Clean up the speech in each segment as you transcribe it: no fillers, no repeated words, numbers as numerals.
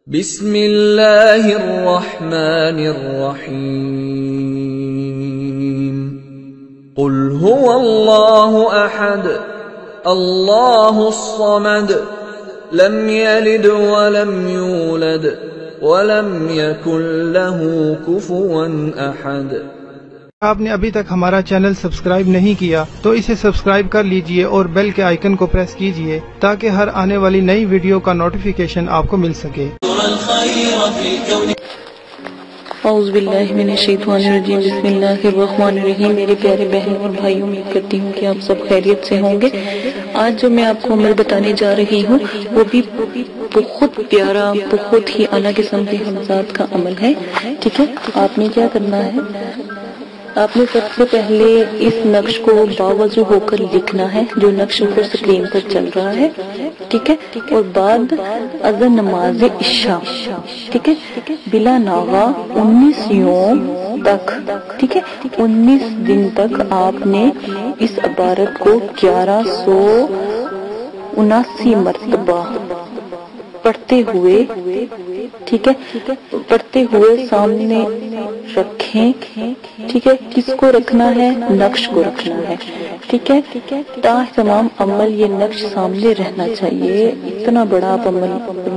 بسم اللہ الرحمن الرحیم قل هو اللہ احد اللہ الصمد لم یلد ولم یولد ولم یکن له کفوا احد۔ آپ نے ابھی تک ہمارا چینل سبسکرائب نہیں کیا تو اسے سبسکرائب کر لیجئے اور بیل کے آئیکن کو پریس کیجئے تاکہ ہر آنے والی نئی ویڈیو کا نوٹیفیکیشن آپ کو مل سکے۔ اعوذ باللہ من الشیطان الرجیم، بسم اللہ الرحمن الرحیم۔ میرے پیارے بہنوں اور بھائیوں، امید کرتی ہوں کہ آپ سب خیریت سے ہوں گے۔ آج جو میں آپ کو عمل بتانے جا رہی ہوں وہ بھی بہت پیارا، بہت ہی اعلیٰ قسم کے حمزات کا عمل ہے۔ ٹھیک ہے، آپ نے کیا کرنا ہے، آپ نے سب سے پہلے اس نقش کو باوضو ہو کر لکھنا ہے جو نقش اوپر سکرین پر چل رہا ہے۔ ٹھیک ہے، اور بعد اذان نماز عشاء، ٹھیک ہے، بلا ناغہ 19 یوم تک، ٹھیک ہے، 19 دن تک آپ نے اس عبارت کو 1179 مرتبہ پڑھتے ہوئے، ٹھیک ہے، پڑھتے ہوئے سامنے رکھیں۔ ٹھیک ہے، کس کو رکھنا ہے، نقش کو رکھنا ہے۔ ٹھیک ہے، تمام عمل یہ نقش سامنے رہنا چاہیے۔ اتنا بڑا آپ عمل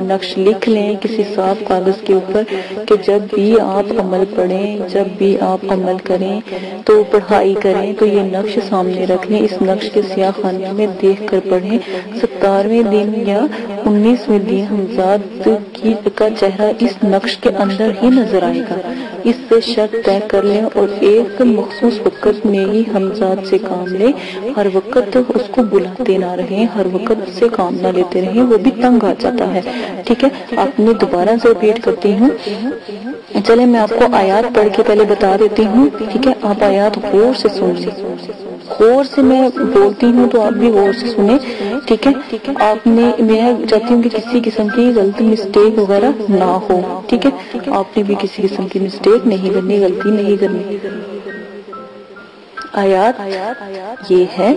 نقش لکھ لیں کسی صاف کاغذ کے اوپر کہ جب بھی آپ عمل پڑھیں، جب بھی آپ عمل کریں تو پڑھائی کریں تو یہ نقش سامنے رکھ لیں۔ اس نقش کے سیاہ خانے میں دیکھ کر پڑھیں۔ 17ویں دن یا 19ویں دن حمزات کا چہرہ اس نقش کے اندر ہی نظر آئے گا۔ اس سے شرط طے کر لیں اور ایک مخصوص وقت میں ہی حمزات سے کام لیں۔ ہر وقت اس کو بلاتے نہ رہیں، ہر وقت سے کام نہ لیتے رہیں، وہ بھی تنگ آ جاتا ہے۔ ٹھیک ہے، آپ نے دوبارہ سے ریپیٹ کرتی ہوں۔ چلے میں آپ کو آیات پڑھ کے پہلے بتا دیتی ہوں۔ ٹھیک ہے، آپ آیات غور سے سن لیں، غور سے میں بولتی ہوں تو آپ بھی غور سے سنیں۔ ٹھیک ہے، آپ نے، میں چاہتی ہوں کہ کسی قسم کی غلطی مسٹیک وغیرہ نہ ہو۔ ٹھیک ہے، آپ نے بھی کسی قسم کی مسٹیک نہیں کرنی، غلطی نہیں کرنی۔ آیات یہ ہے،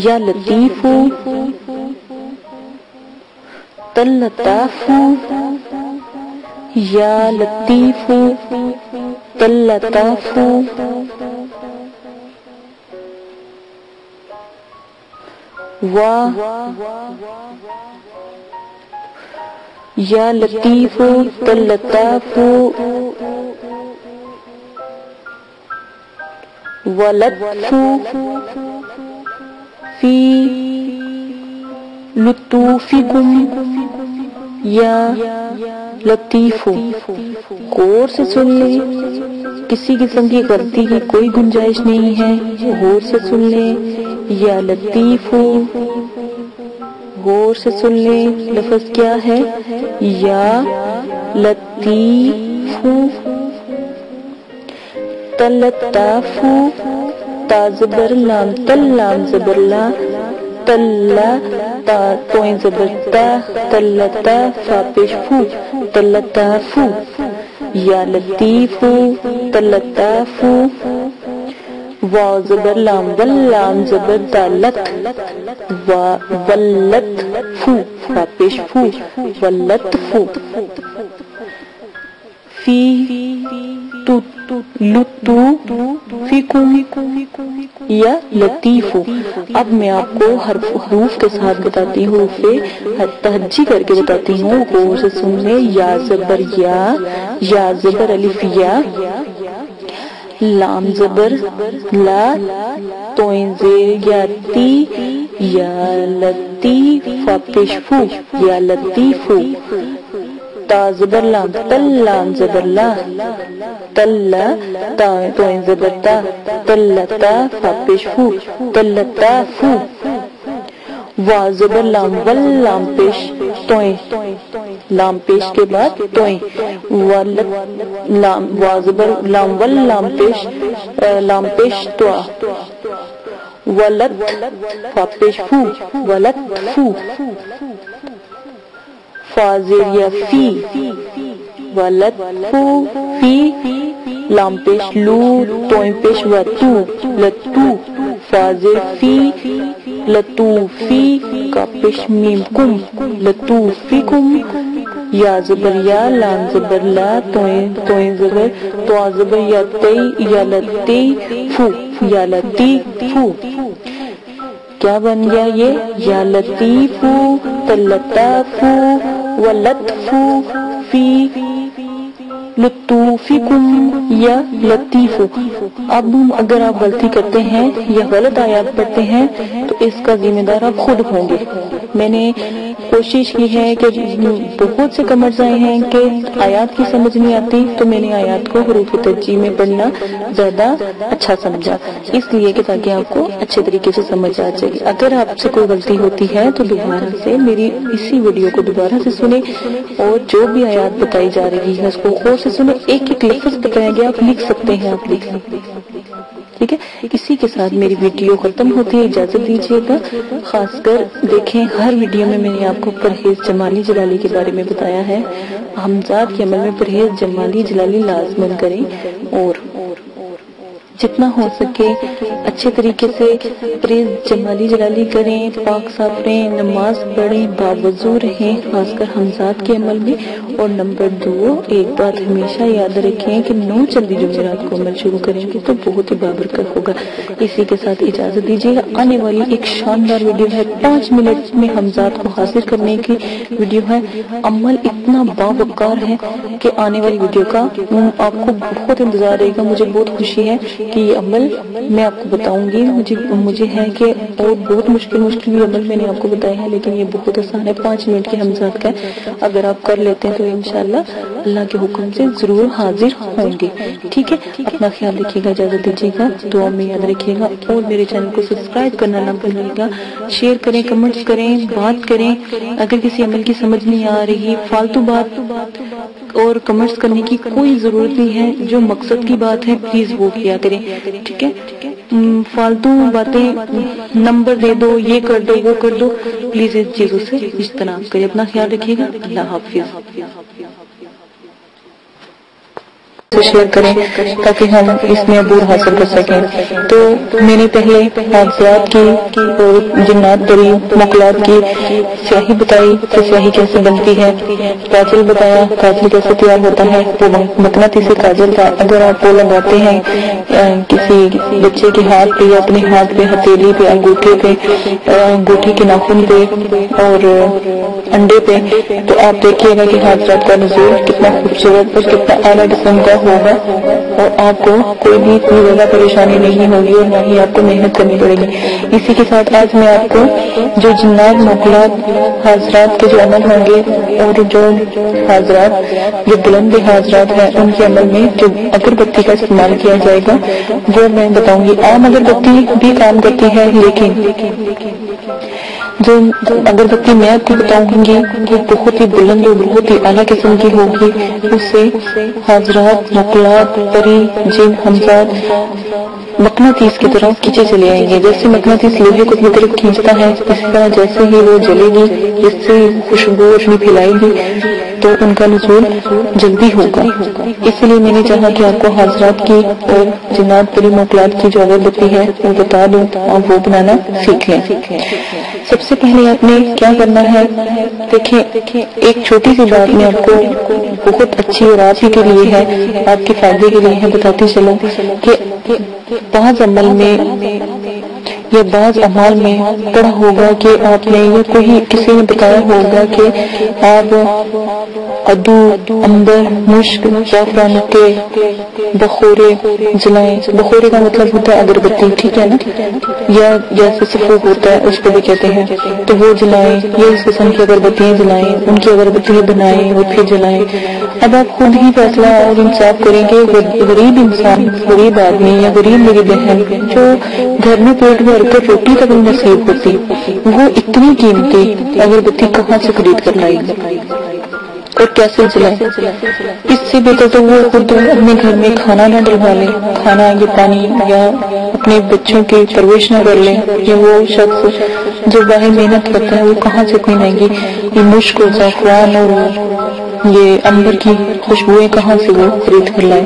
یا لطیف تلطاف، یا لطیف تلطاف، یا لطیف تلطاف ولطف فی لطوفکم، یا لطیف، غور سے سن لیں، کسی قسم کی غلطی کی کوئی گنجائش نہیں ہے، غور سے سن لیں۔ یا لطیف، غور سے سن لیں، لفظ کیا ہے، یا لطیف تلطاف، تا زبر لام، تل لام زبر لا، تلا تا توئیں زبر تا، تلتا فا پیش فو، تلطاف، یا لطیف تلطاف، واو زبر لام، واللام زبر تا لت، ولت فو، فا پیش فو، ولطف، فی لطو فیکم، یا لطیف۔ اب میں آپ کو حروف کے ساتھ بتاتی ہوں، حروف تہجی کر کے بتاتی ہوں، غور سے سن لیں۔ یا زبر یا، یا زبر الف یا، لام زبر لا، توئیں زیر یا تی، یا لطیف، فا پیش فو، یا لطیف، تا زبر لام، تل لام زبر لا، تلا تا توئیں زبر تا، تلتا فا پیش فو، تلتا فو، وا زبر لام، واللام پیش توئیں، لام پیش کے بعد توئیں، لام، وا زبر لام، واللام پیش، لام پیش توا، ولت فا پیش فو، ولت فو، فا زیر یا فی، ولت فو فی، لام پیش لو، توئیں پیش و تو، لتو، فا زیر فی، لطوفی کا پیش میم کم، لطوفیکم، یا زبر یا، لام زبر لا، توئیں زبر تو، زبر یا تی، یا لطیفو، یا لطیفو. کیا بن گیا یہ؟ یا لطیفو تلطافو ولطفو فی لطوفکم یا لطیفو. اب اگر آپ غلطی کرتے ہیں یا غلط آیات پڑھتے ہیں تو اس کا ذمہ دار آپ خود ہوں گے. میں نے کوشش کی ہے کہ بہت سے کمنٹس آئے ہیں کہ آیات کی سمجھ نہیں آتی، تو میں نے آیات کو حروف ترجیح میں پڑھنا زیادہ اچھا سمجھا، اس لیے کہ تاکہ آپ کو اچھے طریقے سے سمجھ آ جائے. اگر آپ سے کوئی غلطی ہوتی ہے تو دوبارہ سے میری اسی ویڈیو کو دوبارہ سے سنیں، اور جو بھی آیات بتائی جا رہی ہے اس کو غور سے سنیں. ایک ایک لفظ بتایا گیا، آپ لکھ سکتے ہیں، آپ لکھ سکتے ہیں. ٹھیک ہے، اسی کے ساتھ میری ویڈیو ختم ہوتی ہے. اجازت دیجیے گا. خاص کر دیکھیں، ہر ویڈیو میں میں نے آپ کو پرہیز جمالی جلالی کے بارے میں بتایا ہے. حمزات کے عمل میں پرہیز جمالی جلالی لازمن کریں، اور جتنا ہو سکے اچھے طریقے سے پرہیز جمالی جلالی کریں، پاک صاف رہیں، نماز پڑھیں، باوضو رہیں، خاص کر حمزات کے عمل میں. اور نمبر 2، ایک بات ہمیشہ یاد رکھیں کہ 9 چندی جمعرات کو عمل شروع کریں گے تو بہت ہی بابرکت ہوگا. اسی کے ساتھ اجازت دیجیے گا. آنے والی ایک شاندار ویڈیو ہے، 5 منٹ میں حمزات کو حاصل کرنے کی ویڈیو ہے. عمل اتنا باوقار ہے کہ آنے والی ویڈیو کا آپ کو بہت انتظار رہے گا. مجھے بہت خوشی ہے کہ یہ عمل میں آپ کو بتاؤں گی. مجھے ہے کہ اور بہت مشکل بھی عمل میں نے آپ کو بتایا ہے، لیکن یہ بہت آسان ہے. 5 منٹ کے حمزات کا اگر آپ کر لیتے ہیں تو انشاءاللہ اللہ کے حکم سے ضرور حاضر ہوں گے. ٹھیک ہے، اپنا خیال رکھیے گا، اجازت دیجیے گا. دعا میں یاد رکھیے گا، اور میرے چینل کو سبسکرائب کرنا نہ بھولیے گا. شیئر کریں، کمنٹس کریں، بات کریں. اگر کسی عمل کی سمجھ نہیں آ رہی، فالتو بات اور کمنٹس کرنے کی کوئی ضرورت نہیں ہے. جو مقصد کی بات ہے پلیز وہ کیا کریں. ٹھیک ہے، فالتو باتیں نمبر دے دو، یہ کر دو، وہ کر دو، پلیز ان چیزوں سے اجتناب کریں. اپنا خیال رکھیے گا. اللہ حافظ. شیئر کریں تاکہ ہم اس میں عبور حاصل کر سکیں. تو میں نے پہلے حادثات کی اور جنات پری مخلوقات کی سیاہی بتائی کہ سیاہی کیسے بنتی ہے. کاجل بتایا، کاجل کیسے تیار ہوتا ہے. وہ مقناطیسی کاجل کا اگر آپ وہ لگاتے ہیں کسی بچے کے ہاتھ پہ یا اپنے ہاتھ پہ، ہتھیلی پہ، انگوٹھے پہ، انگوٹھی کے ناخن پہ اور انڈے پہ، تو آپ دیکھیے گا کہ حادثات کا نزول کتنا خوبصورت اور کتنا اعلیٰ قسم کا ہوگا، اور آپ کو کوئی بھی اتنی زیادہ پریشانی نہیں ہوگی اور نہ ہی آپ کو محنت کرنی پڑے گی. اسی کے ساتھ آج میں آپ کو جو جنات مخلوقات حاضرات کے جو عمل ہوں گے اور جو حاضرات جو بلند حاضرات ہیں ان کے عمل میں جو اگربتی کا استعمال کیا جائے گا وہ میں بتاؤں گی. عام اگربتی بھی کام کرتی ہے، لیکن جو اگربتی میں آپ کو بتاؤں گی وہ بہت ہی بلند اور بہت ہی اعلیٰ قسم کی ہوگی. اس سے حاضرات مخلوقات پری جن حمزات مقناطیس کی طرح کھینچے چلے آئیں گے. جیسے مقناطیس لوہے کو اپنی طرف کھینچتا ہے، اس طرح جیسے ہی وہ جلے گی، جس سے خوشبو اپنی پھیلائے گی تو ان کا نزول جلدی ہوگا. اس لیے میں نے چاہا کہ آپ کو حاضرات کی اور جنات پری مخلوقات کی جو اگربتی ہے وہ بتا دوں، آپ وہ بنانا سیکھ لیں. سب سے پہلے آپ نے کیا کرنا ہے، دیکھیں ایک چھوٹی سی بات میں آپ کو بہت اچھی اور آپ ہی کے لیے ہے، آپ کے فائدے کے لیے ہے، بتاتی چلوں کہ بعض عمل میں یا بعض اعمال میں پڑھا ہوگا کہ آپ نے یا کوئی کسی نے بتایا ہوگا کہ آپ ادو، عنبر، مشک، زعفران کے بخورے جلائیں. بخورے کا مطلب ہوتا ہے اگربتی، ٹھیک ہے نا، یا جیسے سفوف ہوتا ہے اس کو بھی کہتے ہیں، تو وہ جلائیں یا اس قسم کی اگربتیاں جلائیں، ان کی اگربتیاں بنائیں اور پھر جلائیں. اب آپ خود ہی فیصلہ اور انصاف کریں گے. غریب انسان، غریب آدمی یا غریب میری بہن جو گھر میں پیٹ بھر کر روٹی تک نصیب ہوتی، وہ اتنی قیمتی اگربتی کہاں سے خرید کر لائے گی اور کیسے جلائے؟ اس سے بہتر تو وہ خود اپنے گھر میں کھانا نہ ڈلوا لے، کھانا یا پانی یا اپنے بچوں کی پرورش نہ کر لے. یا وہ شخص جو باہر محنت کرتا ہے وہ کہاں سے اتنی مہنگی یہ مشک اور زعفران اور یہ عنبر کی خوشبوئیں کہاں سے وہ خرید کر لائے.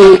1।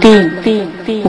3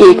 1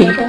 1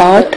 8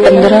15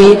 1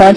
5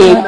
1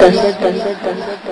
10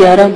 11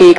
1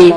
1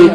1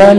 5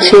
6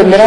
15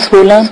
16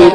1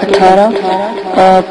18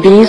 20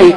1